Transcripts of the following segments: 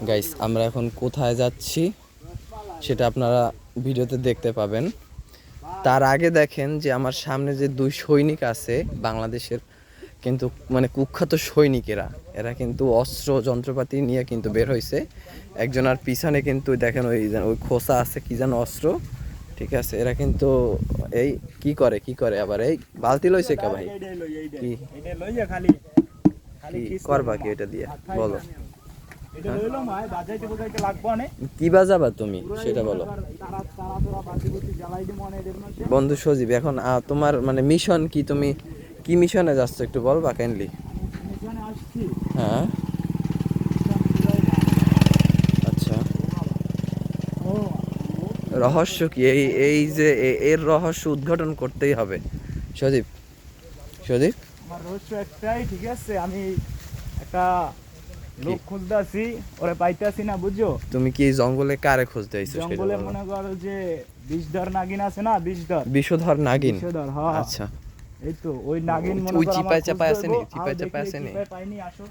Guys আমরা এখন কোথায় যাচ্ছি সেটা আপনারা ভিডিওতে দেখতে পাবেন। তার আগে দেখেন যে আমার সামনে যে দুই সৈনিক আছে বাংলাদেশের, কিন্তু মানে কুখ্যাত সৈনিকেরা, এরা কিন্তু অস্ত্র যন্ত্রপাতি নিয়ে কিন্তু বের হয়েছে। একজন আর পিছনে কিন্তু দেখেন ওই ওই খোসা আছে কি যেন অস্ত্র, ঠিক আছে। এরা কিন্তু এই কি করে আবার এই বালতি লইছে কে ভাই, কি কি করবা কি এটা দিয়ে বলো, কি বাজাবা তুমি সেটা বলো। বন্ধু সজীব, এখন তোমার মানে মিশন কি, তুমি কি মিশনে যাচ্ছ একটু বলবা কাইন্ডলি। হ্যাঁ আচ্ছা, রহস্য কি এই এই যে এর রহস্য উদ্ঘাটন করতেই হবে সজীব। সজীব আমার রহস্য একটাই, ঠিক আছে, আমি একটা লোক খুঁজতে আছি, ওরে পাইতে আছি না, বুঝছো। তুমি কি জঙ্গলে কারে খুঁজতে আইছো? জঙ্গলে মনে করো যে বিষধর নাগিন আছে না, বিষধর নাগিন। হ্যাঁ আচ্ছা, এই তো ওই নাগিন মনে ওই করো চিপায় চাপায় আছে নি, চিপায় চাপায় আছে নি, পাইনি। আসো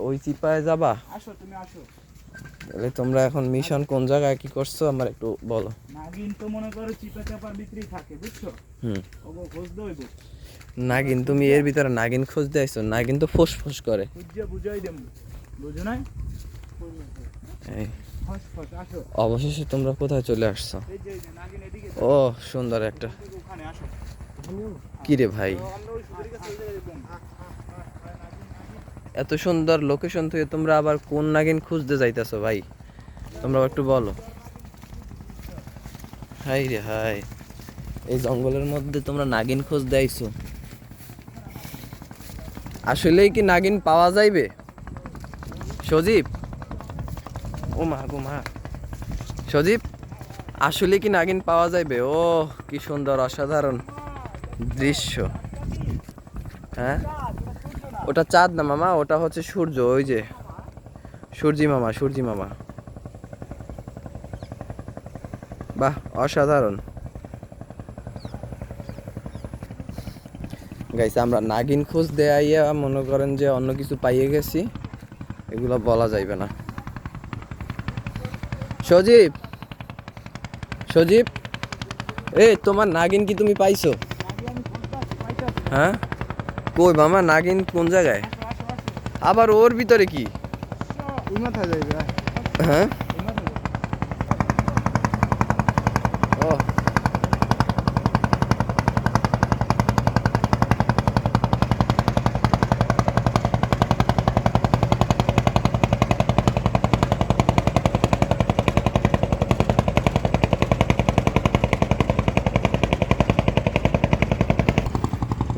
ওই চিপায় যাবা। আসো তুমি আসো। তাহলে তোমরা এখন মিশন কোন জায়গায় কি করছো আমার একটু বলো। নাগিন তো মনে করো চিপা চাপার ভিতরেই থাকে, বুঝছো। ওগো খুঁজতে হইব নাগিন। তুমি এর ভিতরে নাগিন খুঁজতে আইছো? নাগিন তো ফুসফুস করে, খুঁজে বুঝাই দেব, বুঝো না। এই ফুসফুস। আসো, অবশেষে তোমরা কোথায় চলে আসছো? এই যে নাগিন এদিকে। ও সুন্দর একটা, ওখানে আসো। কি রে ভাই, এত সুন্দর লোকেশন থেকে তোমরা আবার কোন নাগিন খুঁজতে যাইতেছো ভাই, তোমরা একটু বলো। হাই রে হাই, এই জঙ্গলের মধ্যে তোমরা নাগিন খুঁজতে আইছো? আসলেই কি নাগিন পাওয়া যাইবে সজীব? ও মা গো মা, সজীব আসলে কি নাগিন পাওয়া যাইবে? ও কি সুন্দর অসাধারণ দৃশ্য। হ্যাঁ ওটা চাঁদ না মামা, ওটা হচ্ছে সূর্য, ওই যে সূর্যি মামা, সূর্যি মামা। বাহ অসাধারণ। গাইছে আমরা নাগিন খোঁজ দেয়া মনে করেন যে অন্য কিছু পাইয়ে গেছি, এগুলো বলা যাইবে না। সজীব, সজীব এই তোমার নাগিন কি তুমি পাইছো? হ্যাঁ কই মামা, নাগিন কোন জায়গায়? আবার ওর ভিতরে কি? হ্যাঁ ও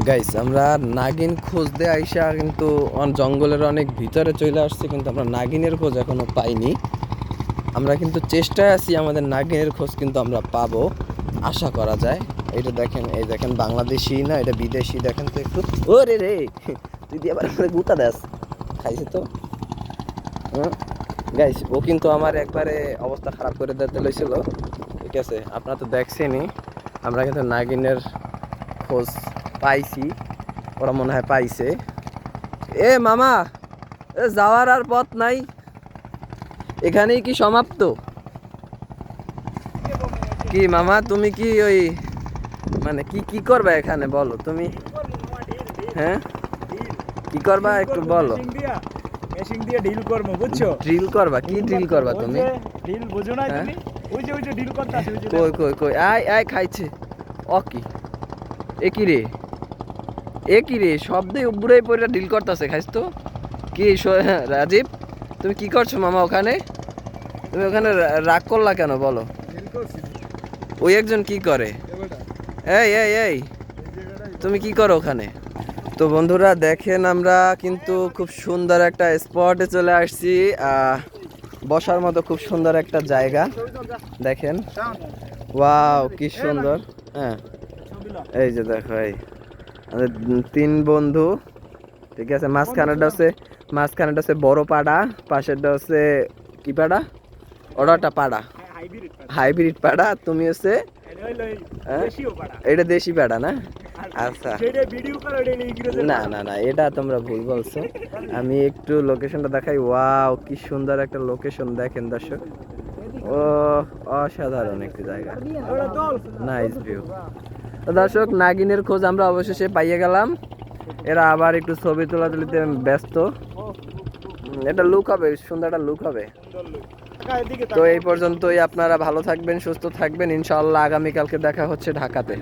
গাইস আমরা নাগিন খুঁজতে আইসা কিন্তু জঙ্গলের অনেক ভিতরে চলে আসছি, কিন্তু আমরা নাগিনের খোঁজ এখনো পাইনি। আমরা কিন্তু চেষ্টায় আছি, আমাদের নাগিনের খোঁজ কিন্তু আমরা পাবো আশা করা যায়। এইটা দেখেন, এই দেখেন বাংলাদেশি না এটা বিদেশি, দেখেন তো একটু। ও রে রে, তুই দিয়ে আবার গুতা দেস, খাইছে তো। গাইস ও কিন্তু আমার একবারে অবস্থা খারাপ করে দিতে লইছিল, ঠিক আছে। আপনারা তো দেখছেনই, আমরা কিন্তু নাগিনের খোঁজ পাইছি, ওরা মনে হয় পাইছে। এ মামা, এ যাওয়ার আর পথ নাই, এখানেই কি সমাপ্ত? কি মামা তুমি কি ওই মানে কি কি করবা এখানে বলো তুমি? হ্যাঁ কি করবা একটু বলো। মেশিং দিয়ে ডিল করব, বুঝছো। ড্রিল করবা? কি ড্রিল করবা তুমি? ডিল বুঝো না তুমি? ওই যে ডিল করতাছে, ওই যে কই কই কই, আয় আয় খাইছে। ও কি এ কি রে, এ কি রে শব্দে উপরে পড়ে ডিল করতেছে, খাইছ তো কি? রাজীব তুমি কি করছো মামা ওখানে? তুমি ওখানে রাগ করলা কেন বলো? ওই একজন কি করে? এই এই এই তুমি কি করো ওখানে? তো বন্ধুরা দেখেন আমরা কিন্তু খুব সুন্দর একটা স্পটে চলে আসছি, বসার মতো খুব সুন্দর একটা জায়গা দেখেন। ওয়াও কি সুন্দর। হ্যাঁ এই যে দেখো, এই আমাদের তিন বন্ধু, ঠিক আছে। মাঝখানেটা হচ্ছে বড় পাড়া, পাশেরটা হচ্ছে কি পাড়া, ওটা পাড়া, হাইব্রিড পাড়া। তুমি হচ্ছে এটা দেশি পাড়া না? আচ্ছা সেটা ভিডিও করে ওটা ইংরেজি না না না এটা তোমরা ভুল বলছো আমি একটু লোকেশনটা দেখাই ওয়াও কি সুন্দর একটা লোকেশন দেখেন দর্শক ও অসাধারণ একটি জায়গা ওটা তোল নাইস ভিউ তো দর্শক নাগিনের খোঁজ আমরা অবশেষে পাইয়ে গেলাম এরা আবার একটু ছবি তোলাতুলিতে ব্যস্ত এটা লুক হবে সুন্দর একটা লুক হবে এদিকে তো এই পর্যন্তই আপনারা ভালো থাকবেন সুস্থ থাকবেন ইনশাআল্লাহ আগামীকালকে দেখা হচ্ছে ঢাকাতে